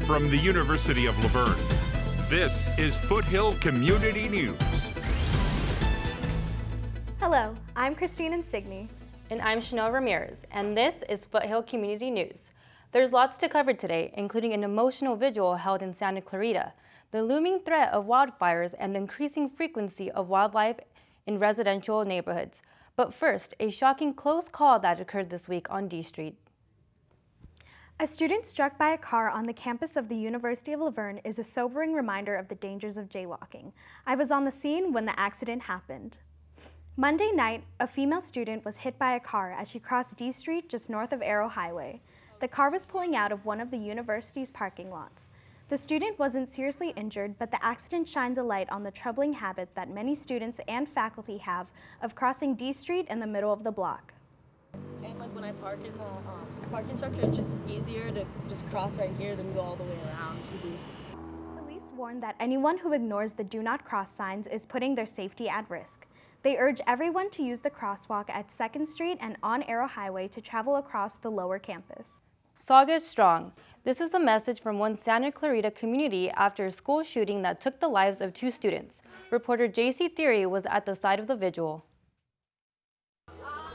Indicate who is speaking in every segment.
Speaker 1: from the University of La Verne. This is Foothill Community News.
Speaker 2: Hello, I'm Christine Insigne.
Speaker 3: And I'm Chanel Ramirez, and this is Foothill Community News. There's lots to cover today, including an emotional vigil held in Santa Clarita, the looming threat of wildfires, and the increasing frequency of wildlife in residential neighborhoods. But first, a shocking close call that occurred this week on D Street.
Speaker 2: A student struck by a car on the campus of the University of La Verne is a sobering reminder of the dangers of jaywalking. I was on the scene when the accident happened. Monday night, a female student was hit by a car as she crossed D Street just north of Arrow Highway. The car was pulling out of one of the university's parking lots. The student wasn't seriously injured, but the accident shines a light on the troubling habit that many students and faculty have of crossing D Street in the middle of the block.
Speaker 4: And like when I park in the parking structure, it's just easier to just cross right here than go all the way around.
Speaker 2: Police warn that anyone who ignores the do not cross signs is putting their safety at risk. They urge everyone to use the crosswalk at 2nd Street and on Arrow Highway to travel across the lower campus.
Speaker 3: Saugus Strong. This is a message from one Santa Clarita community after a school shooting that took the lives of 2 students. Reporter JC Theory was at the site of the vigil.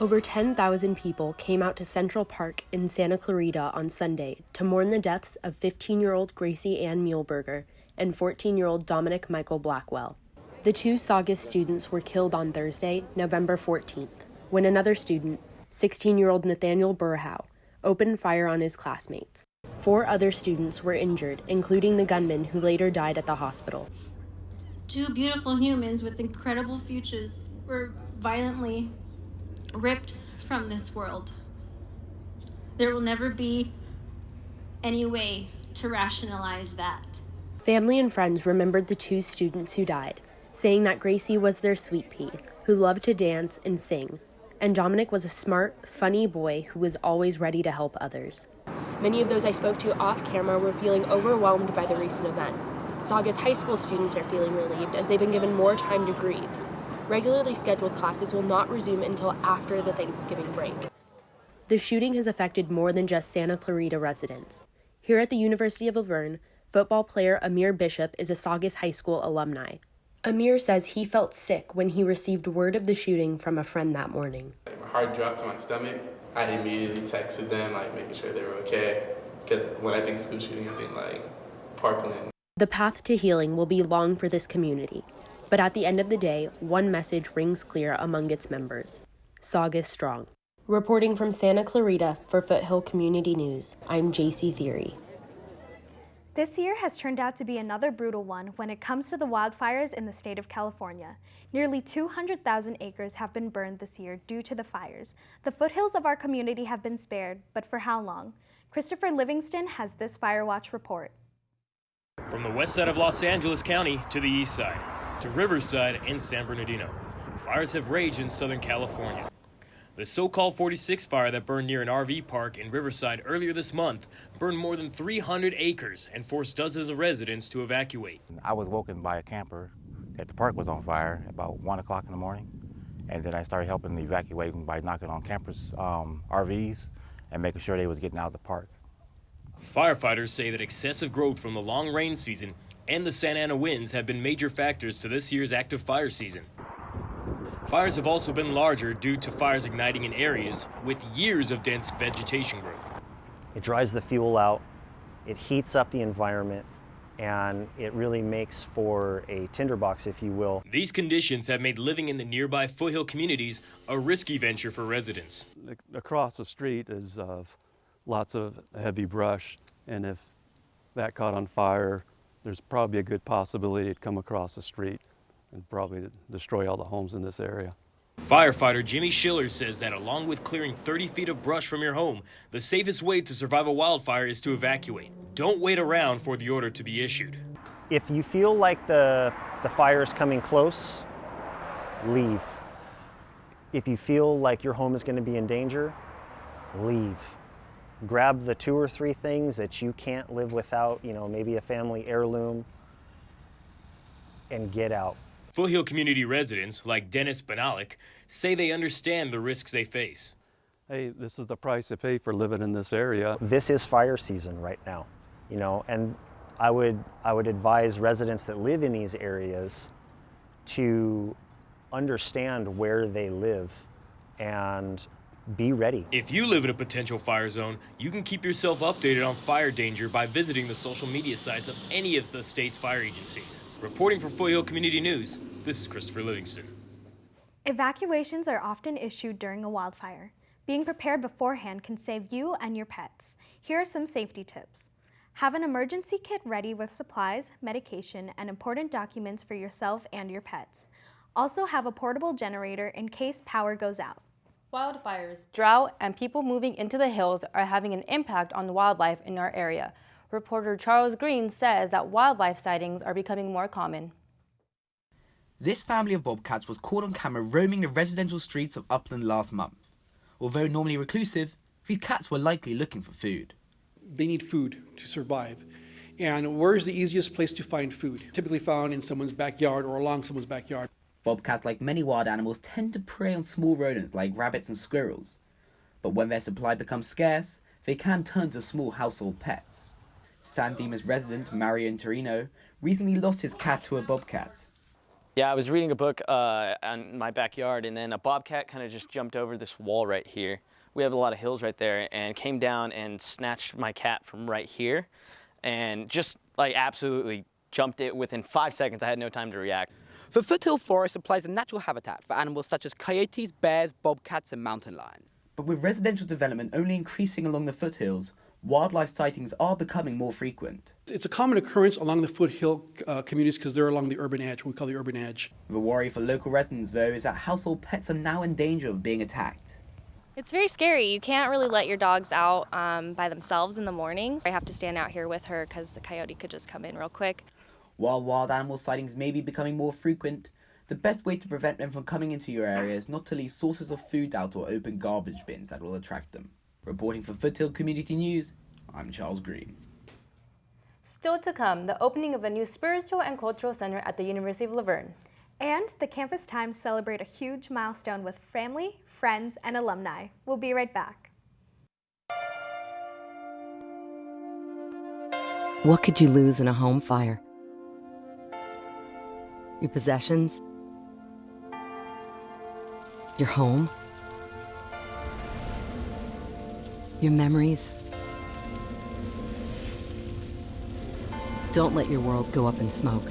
Speaker 5: Over 10,000 people came out to Central Park in Santa Clarita on Sunday to mourn the deaths of 15-year-old Gracie Ann Muehlberger and 14-year-old Dominic Michael Blackwell. The 2 Saugus students were killed on Thursday, November 14th, when another student, 16-year-old Nathaniel Burhow, opened fire on his classmates. 4 other students were injured, including the gunman who later died at the hospital.
Speaker 6: 2 beautiful humans with incredible futures were violently ripped from this world. There will never be any way to rationalize that.
Speaker 5: Family and friends remembered the 2 students who died, saying that Gracie was their sweet pea, who loved to dance and sing, and Dominic was a smart, funny boy who was always ready to help others. Many of those I spoke to off camera were feeling overwhelmed by the recent event. Saugus High School students are feeling relieved as they've been given more time to grieve. Regularly scheduled classes will not resume until after the Thanksgiving break. The shooting has affected more than just Santa Clarita residents. Here at the University of La Verne, football player Amir Bishop is a Saugus High School alumni. Amir says he felt sick when he received word of the shooting from a friend that morning.
Speaker 7: My heart dropped to my stomach. I immediately texted them, making sure they were okay. Because when I think school shooting, I think Parkland.
Speaker 5: The path to healing will be long for this community. But at the end of the day, one message rings clear among its members: Saugus Strong. Reporting from Santa Clarita for Foothill Community News, I'm JC Theory.
Speaker 2: This year has turned out to be another brutal one when it comes to the wildfires in the state of California. Nearly 200,000 acres have been burned this year due to the fires. The foothills of our community have been spared, but for how long? Christopher Livingston has this Fire Watch report.
Speaker 8: From the west side of Los Angeles County to the east side, to Riverside and San Bernardino, fires have raged in Southern California. The so-called 46 fire that burned near an RV park in Riverside earlier this month burned more than 300 acres and forced dozens of residents to evacuate.
Speaker 9: I was woken by a camper that the park was on fire about 1 o'clock in the morning, and then I started helping the evacuating by knocking on campers' RVs and making sure they was getting out of the park.
Speaker 8: Firefighters say that excessive growth from the long rain season and the Santa Ana winds have been major factors to this year's active fire season. Fires have also been larger due to fires igniting in areas with years of dense vegetation growth.
Speaker 10: It dries the fuel out, it heats up the environment, and it really makes for a tinderbox, if you will.
Speaker 8: These conditions have made living in the nearby foothill communities a risky venture for residents.
Speaker 11: Across the street is lots of heavy brush, and if that caught on fire, there's probably a good possibility it'd come across the street and probably destroy all the homes in this area.
Speaker 8: Firefighter Jimmy Schiller says that along with clearing 30 feet of brush from your home, the safest way to survive a wildfire is to evacuate. Don't wait around for the order to be issued.
Speaker 10: If you feel like the fire is coming close, leave. If you feel like your home is going to be in danger, leave. Grab the 2 or 3 things that you can't live without, maybe a family heirloom, and get out.
Speaker 8: Foothill community residents, like Dennis Benalik, say they understand the risks they face.
Speaker 11: Hey, this is the price to pay for living in this area.
Speaker 10: This is fire season right now. you know, and I would advise residents that live in these areas to understand where they live and be ready.
Speaker 8: If you live in a potential fire zone, you can keep yourself updated on fire danger by visiting the social media sites of any of the state's fire agencies. Reporting for Foothill Community News, this is Christopher Livingston.
Speaker 2: Evacuations are often issued during a wildfire. Being prepared beforehand can save you and your pets. Here are some safety tips. Have an emergency kit ready with supplies, medication, and important documents for yourself and your pets. Also have a portable generator in case power goes out.
Speaker 3: Wildfires, drought, and people moving into the hills are having an impact on the wildlife in our area. Reporter Charles Green says that wildlife sightings are becoming more common.
Speaker 12: This family of bobcats was caught on camera roaming the residential streets of Upland last month. Although normally reclusive, these cats were likely looking for food.
Speaker 13: They need food to survive. And where's the easiest place to find food? Typically found in someone's backyard or along someone's backyard.
Speaker 12: Bobcats, like many wild animals, tend to prey on small rodents like rabbits and squirrels. But when their supply becomes scarce, they can turn to small household pets. San Dimas resident Mario Torino recently lost his cat to a bobcat.
Speaker 14: Yeah, I was reading a book in my backyard, and then a bobcat kind of just jumped over this wall right here. We have a lot of hills right there, and came down and snatched my cat from right here, and just like absolutely jumped it within 5 seconds. I had no time to react.
Speaker 15: The Foothill Forest supplies a natural habitat for animals such as coyotes, bears, bobcats, and mountain lions.
Speaker 12: But with residential development only increasing along the foothills, wildlife sightings are becoming more frequent.
Speaker 13: It's a common occurrence along the foothill communities because they're along the urban edge, what we call the urban edge.
Speaker 12: The worry for local residents, though, is that household pets are now in danger of being attacked.
Speaker 16: It's very scary. You can't really let your dogs out by themselves in the mornings. I have to stand out here with her because the coyote could just come in real quick.
Speaker 12: While wild animal sightings may be becoming more frequent, the best way to prevent them from coming into your area is not to leave sources of food out or open garbage bins that will attract them. Reporting for Foothill Community News, I'm Charles Green.
Speaker 3: Still to come, the opening of a new spiritual and cultural center at the University of La Verne.
Speaker 2: And the Campus Times celebrate a huge milestone with family, friends, and alumni. We'll be right back.
Speaker 17: What could you lose in a home fire? Your possessions? Your home? Your memories? Don't let your world go up in smoke.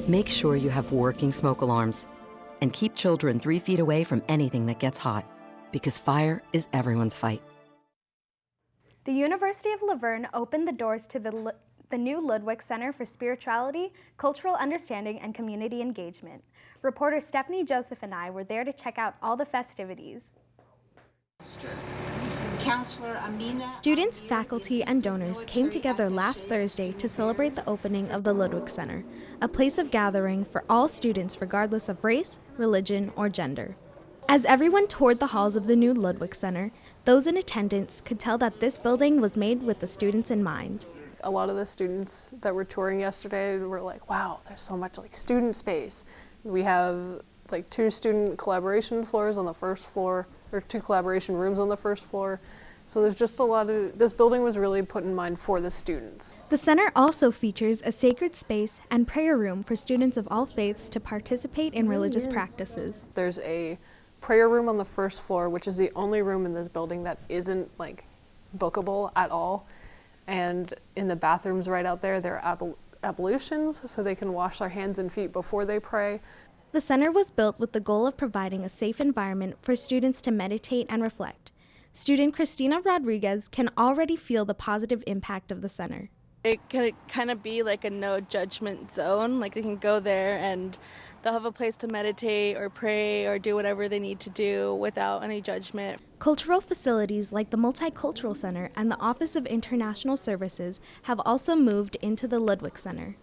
Speaker 17: Make sure you have working smoke alarms. And keep children 3 feet away from anything that gets hot, because fire is everyone's fight.
Speaker 2: The University of La Verne opened the doors to the new Ludwig Center for Spirituality, Cultural Understanding, and Community Engagement. Reporter Stephanie Joseph and I were there to check out all the festivities. Students, faculty, and donors came together last Thursday to celebrate the opening of the Ludwig Center, a place of gathering for all students regardless of race, religion, or gender. As everyone toured the halls of the new Ludwig Center, those in attendance could tell that this building was made with the students in mind.
Speaker 18: A lot of the students that were touring yesterday were like, wow, there's so much like student space. We have like 2 student collaboration floors on the first floor, or 2 collaboration rooms on the first floor. So there's just a lot of, this building was really put in mind for the students.
Speaker 2: The center also features a sacred space and prayer room for students of all faiths to participate in religious practices.
Speaker 18: There's a prayer room on the first floor, which is the only room in this building that isn't like bookable at all. And in the bathrooms right out there, there are ablutions, so they can wash their hands and feet before they pray.
Speaker 2: The center was built with the goal of providing a safe environment for students to meditate and reflect. Student Christina Rodriguez can already feel the positive impact of the center.
Speaker 19: It could kind of be like a no judgment zone, like they can go there and they'll have a place to meditate or pray or do whatever they need to do without any judgment.
Speaker 2: Cultural facilities like the Multicultural Center and the Office of International Services have also moved into the Ludwig Center.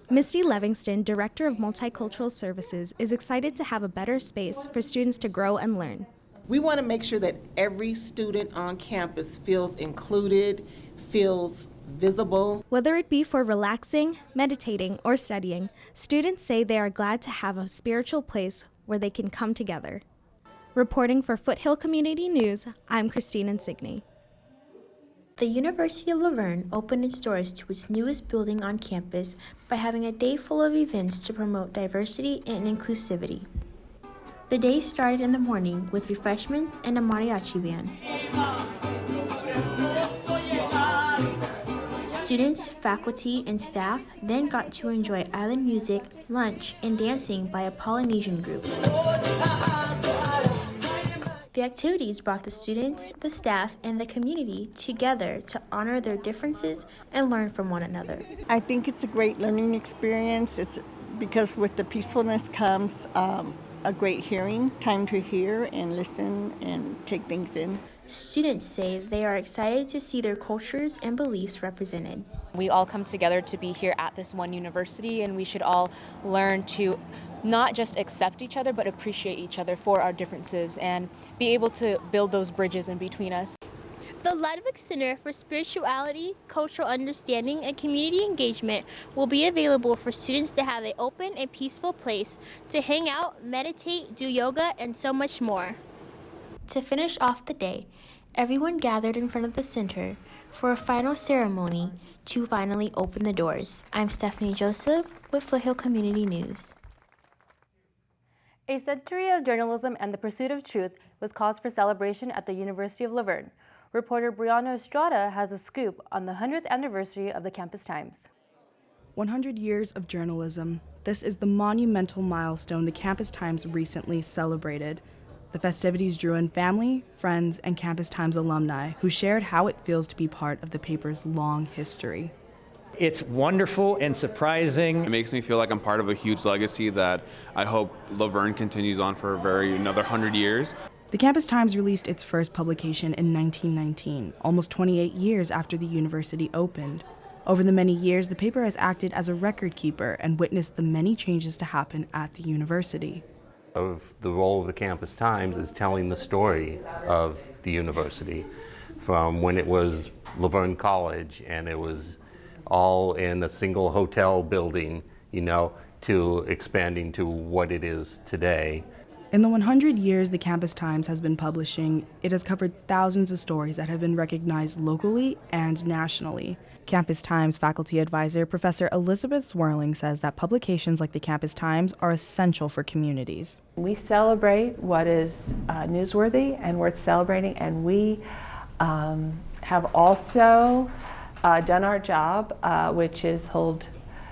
Speaker 2: Misty Levingston, Director of Multicultural Services, is excited to have a better space for students to grow and learn.
Speaker 20: We want to make sure that every student on campus feels included, feels visible.
Speaker 2: Whether it be for relaxing, meditating, or studying, students say they are glad to have a spiritual place where they can come together. Reporting for Foothill Community News, I'm Christine Insigne.
Speaker 21: The University of La Verne opened its doors to its newest building on campus by having a day full of events to promote diversity and inclusivity. The day started in the morning with refreshments and a mariachi band. Students, faculty, and staff then got to enjoy island music, lunch, and dancing by a Polynesian group. The activities brought the students, the staff, and the community together to honor their differences and learn from one another.
Speaker 22: I think it's a great learning experience. It's because with the peacefulness comes a great hearing, time to hear and listen and take things in.
Speaker 21: Students say they are excited to see their cultures and beliefs represented.
Speaker 23: We all come together to be here at this one university, and we should all learn to not just accept each other, but appreciate each other for our differences and be able to build those bridges in between us.
Speaker 21: The Ludwig Center for Spirituality, Cultural Understanding, and Community Engagement will be available for students to have an open and peaceful place to hang out, meditate, do yoga, and so much more. To finish off the day, everyone gathered in front of the center for a final ceremony to finally open the doors. I'm Stephanie Joseph with Foothill Community News.
Speaker 3: A century of journalism and the pursuit of truth was cause for celebration at the University of La Verne. Reporter Brianna Estrada has a scoop on the 100th anniversary of the Campus Times.
Speaker 24: 100 years of journalism. This is the monumental milestone the Campus Times recently celebrated. The festivities drew in family, friends, and Campus Times alumni who shared how it feels to be part of the paper's long history.
Speaker 25: It's wonderful and surprising.
Speaker 26: It makes me feel like I'm part of a huge legacy that I hope La Verne continues on for another 100 years.
Speaker 24: The Campus Times released its first publication in 1919, almost 28 years after the university opened. Over the many years, the paper has acted as a record keeper and witnessed the many changes to happen at the university.
Speaker 27: Of the role of the Campus Times is telling the story of the university from when it was La Verne College and it was all in a single hotel building, to expanding to what it is today.
Speaker 24: In the 100 years the Campus Times has been publishing, it has covered thousands of stories that have been recognized locally and nationally. Campus Times faculty advisor Professor Elizabeth Swerling says that publications like the Campus Times are essential for communities.
Speaker 28: We celebrate what is newsworthy and worth celebrating, and we have also done our job, which is hold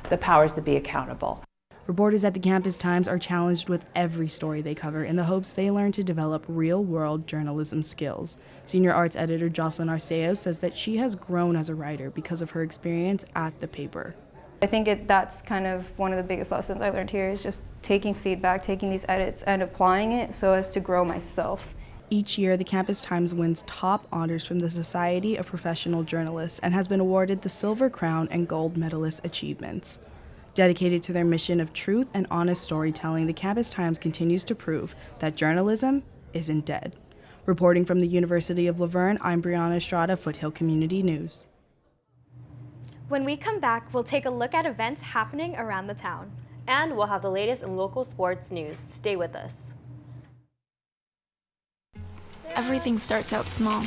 Speaker 28: the powers that be accountable.
Speaker 24: Reporters at the Campus Times are challenged with every story they cover in the hopes they learn to develop real-world journalism skills. Senior arts editor Jocelyn Arceo says that she has grown as a writer because of her experience at the paper.
Speaker 29: I think that's kind of one of the biggest lessons I learned here is just taking feedback, taking these edits and applying it so as to grow myself.
Speaker 24: Each year, the Campus Times wins top honors from the Society of Professional Journalists and has been awarded the Silver Crown and Gold Medalist achievements. Dedicated to their mission of truth and honest storytelling, the Campus Times continues to prove that journalism isn't dead. Reporting from the University of La Verne, I'm Brianna Estrada, Foothill Community News.
Speaker 2: When we come back, we'll take a look at events happening around the town.
Speaker 3: And we'll have the latest in local sports news. Stay with us.
Speaker 30: Everything starts out small.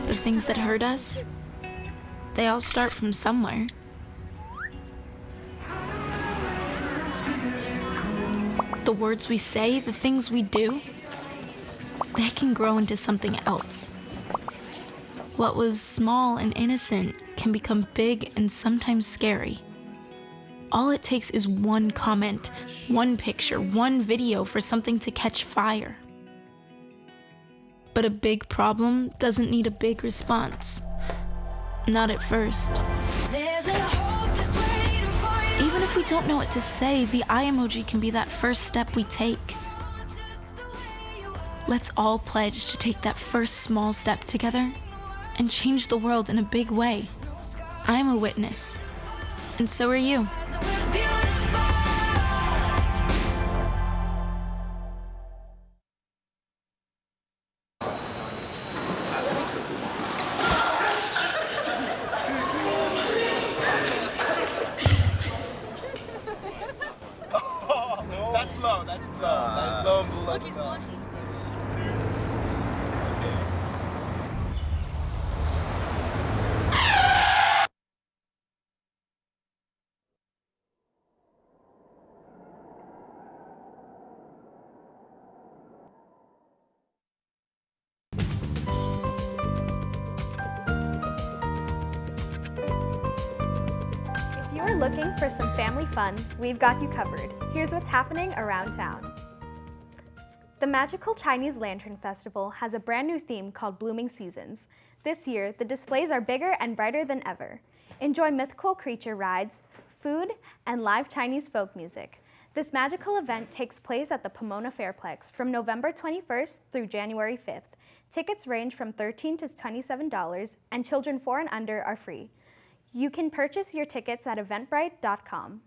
Speaker 30: The things that hurt us, they all start from somewhere. The words we say, the things we do, they can grow into something else. What was small and innocent can become big and sometimes scary. All it takes is one comment, one picture, one video for something to catch fire. But a big problem doesn't need a big response. Not at first. Even if we don't know what to say, the eye emoji can be that first step we take. Let's all pledge to take that first small step together and change the world in a big way. I'm a witness, and so are you.
Speaker 2: looking for some family fun, we've got you covered. Here's what's happening around town. The Magical Chinese Lantern Festival has a brand new theme called Blooming Seasons. This year, the displays are bigger and brighter than ever. Enjoy mythical creature rides, food, and live Chinese folk music. This magical event takes place at the Pomona Fairplex from November 21st through January 5th. Tickets range from $13 to $27, and children 4 and under are free. You can purchase your tickets at eventbrite.com.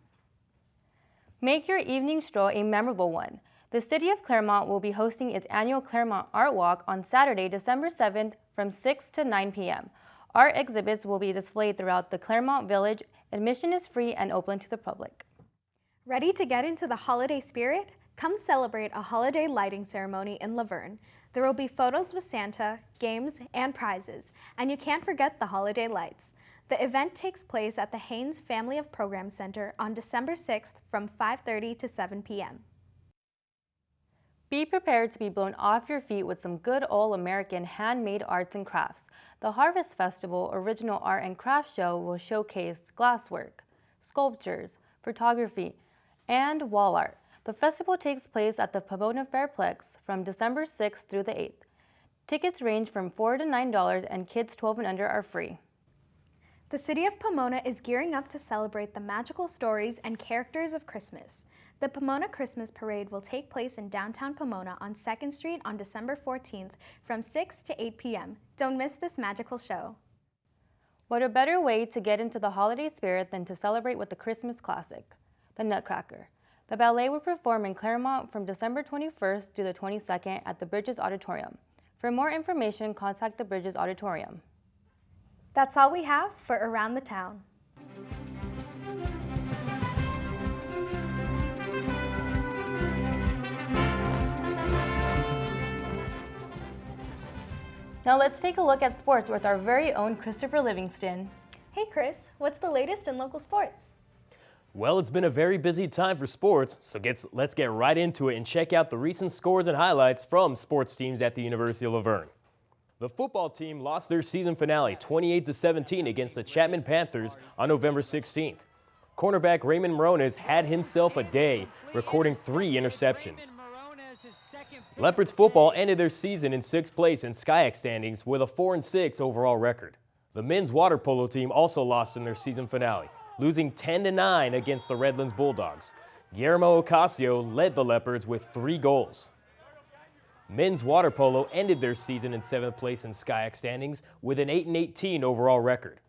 Speaker 3: Make your evening stroll a memorable one. The City of Claremont will be hosting its annual Claremont Art Walk on Saturday, December 7th from 6 to 9 p.m. Art exhibits will be displayed throughout the Claremont Village. Admission is free and open to the public.
Speaker 2: Ready to get into the holiday spirit? Come celebrate a holiday lighting ceremony in Laverne. There will be photos with Santa, games, and prizes, and you can't forget the holiday lights. The event takes place at the Haynes Family of Programs Center on December 6th from 5:30 to 7 p.m.
Speaker 3: Be prepared to be blown off your feet with some good old American handmade arts and crafts. The Harvest Festival Original Art and Craft Show will showcase glasswork, sculptures, photography, and wall art. The festival takes place at the Pomona Fairplex from December 6th through the 8th. Tickets range from $4 to $9 and kids 12 and under are free.
Speaker 2: The City of Pomona is gearing up to celebrate the magical stories and characters of Christmas. The Pomona Christmas Parade will take place in downtown Pomona on 2nd Street on December 14th from 6 to 8 p.m. Don't miss this magical show.
Speaker 3: What a better way to get into the holiday spirit than to celebrate with the Christmas classic, the Nutcracker. The ballet will perform in Claremont from December 21st through the 22nd at the Bridges Auditorium. For more information, contact the Bridges Auditorium.
Speaker 2: That's all we have for Around the Town.
Speaker 3: Now let's take a look at sports with our very own Christopher Livingston.
Speaker 2: Hey Chris, what's the latest in local sports?
Speaker 1: Well, it's been a very busy time for sports, so let's get right into it and check out the recent scores and highlights from sports teams at the University of La Verne. The football team lost their season finale 28-17 against the Chapman Panthers on November 16th. Cornerback Raymond Morones had himself a day, recording 3 interceptions. Leopards football ended their season in 6th place in SCIAC standings with a 4-6 overall record. The men's water polo team also lost in their season finale, losing 10-9 against the Redlands Bulldogs. Guillermo Ocasio led the Leopards with 3 goals. Men's water polo ended their season in 7th place in SCIAC standings with an 8-18 overall record.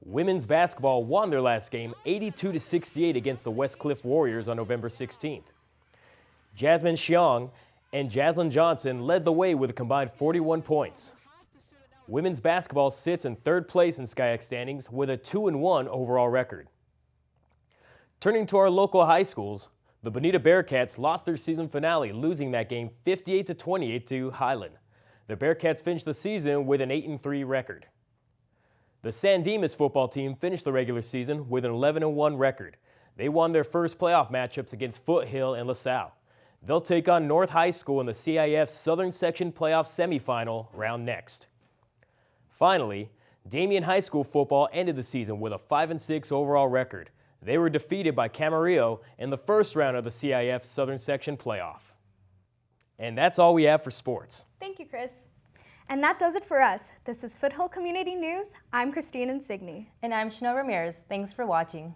Speaker 1: Women's basketball won their last game 82-68 against the West Cliff Warriors on November 16th. Jasmine Xiong and Jaslyn Johnson led the way with a combined 41 points. Women's basketball sits in 3rd place in SCIAC standings with a 2-1 overall record. Turning to our local high schools, the Bonita Bearcats lost their season finale, losing that game 58-28 to Highland. The Bearcats finished the season with an 8-3 record. The San Dimas football team finished the regular season with an 11-1 record. They won their first playoff matchups against Foothill and LaSalle. They'll take on North High School in the CIF Southern Section Playoff semifinal round next. Finally, Damien High School football ended the season with a 5-6 overall record. They were defeated by Camarillo in the first round of the CIF Southern Section Playoff. And that's all we have for sports.
Speaker 2: Thank you, Chris. And that does it for us. This is Foothill Community News. I'm Christine Insigne.
Speaker 3: And I'm Chanel Ramirez. Thanks for watching.